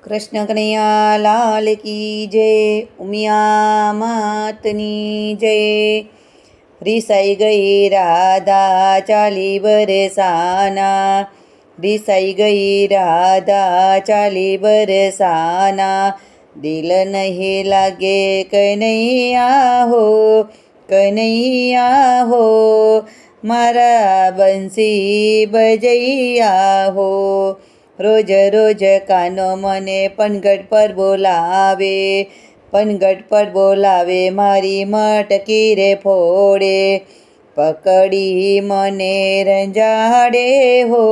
કૃષ્ણ કનૈયા લાલ કી જય, ઉમિયા માતની જય। રીસાઈ ગઈ રાધા ચાલી બરસાના, રીસાઈ ગઈ રાધા ચાલી બરસાના। દિલ નહીં લાગે કનૈયા હો, કનૈયા હો, મારા બંસી બજૈયા હો। રોજ રોજ કાનો મને પનગઢ પર બોલાવે, પનગઢ પર બોલાવે, મારી મટકી રે ફોડે। પકડી મને રંજાડે હો,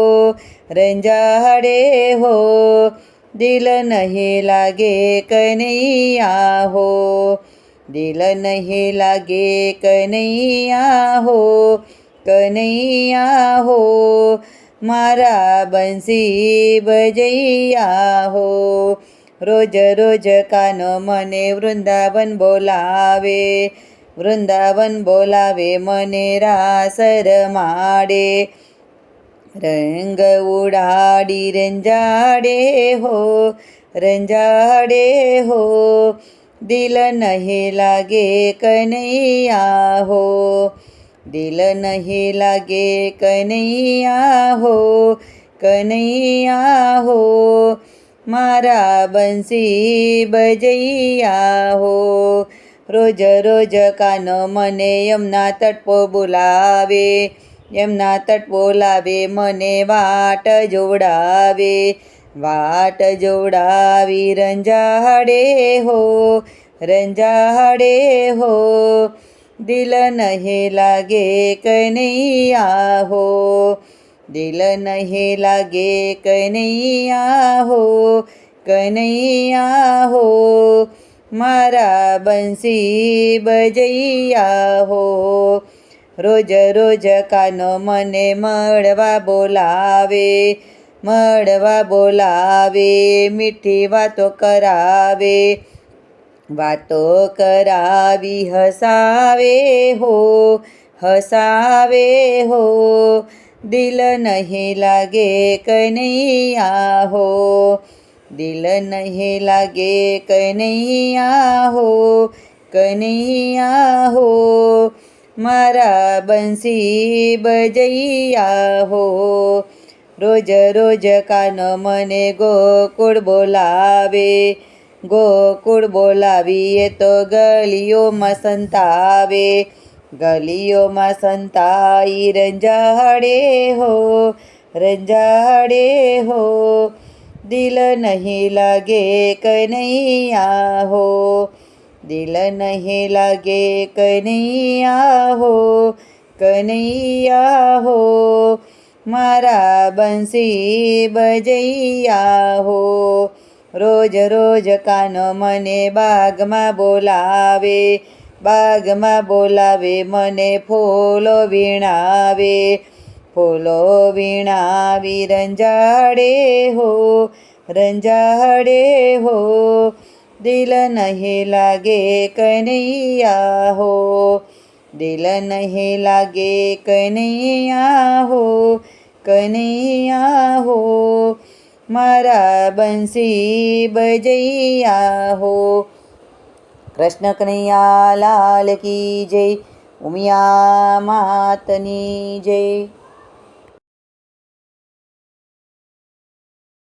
રંજાડે હો, દિલ નહીં લાગે કનૈયા હો, દિલ નહીં લાગે કનૈયા હો, કનૈયા હો, મારા બંસી બજૈયા હો। રોજ રોજ કાનો મને વૃંદાવન બોલાવે, વૃંદાવન બોલાવે, મને રાસ રમાડે। રંગ ઉડાડી રંજાડે હો, રંજાડે હો, દિલ નહીં લાગે કનૈયા હો, દિલ નહીં લાગે કનૈયા હો, કનૈયા હો, મારા બંસી બજૈયા હો। રોજ રોજ કાનો મને યમુના તટ પર બોલાવે, યમુના તટ બોલાવે, મને વાટ જોવડાવે, વાટ જોવડાવી રંજાડે હો, રંજાડે હો, દિલ નહીં લાગે કનૈયા હો, દિલ નહીં લાગે કનૈયા હો, કનૈયા હો, મારા બંસી બજૈયા હો। રોજ રોજ કાનો મને મળવા બોલાવે, મળવા બોલાવે, મીઠી વાતો કરાવે, વાતો કરાવી હસાવે હો, હસાવે હો, દિલ નહીં લાગે કનૈયા હો, દિલ નહીં લાગે કનૈયા હો, કનૈયા હો, મારા બંસી બજૈયા હો। રોજ રોજ કાનો મને ગોકુળ બોલાવે, ગોકુળ બોલાવીએ તો ગલીઓમાં સંતાવે, ગલીઓમાં સંતાઈ રંજાડે હો, રંજાડે હો, દિલ નહીં લાગે કનૈયા હો, દિલ નહીં લાગે કનૈયા હો, કનૈયા હો, મારા બંસી બજૈયા હો। રોજ રોજ કાનો મને બાગમાં બોલાવે, બાગમાં બોલાવે, મને ફૂલો વીણાવે, ફૂલો વીણાવી રંજાડે હો, રંજાડે હો, દિલ નહીં લાગે કનૈયા હો, દિલ નહીં લાગે કનૈયા હો, કનૈયા હો, મારા બંસી બજૈયા હો। કૃષ્ણ કનૈયા લાલ કી જય, ઉમિયા માતની જય।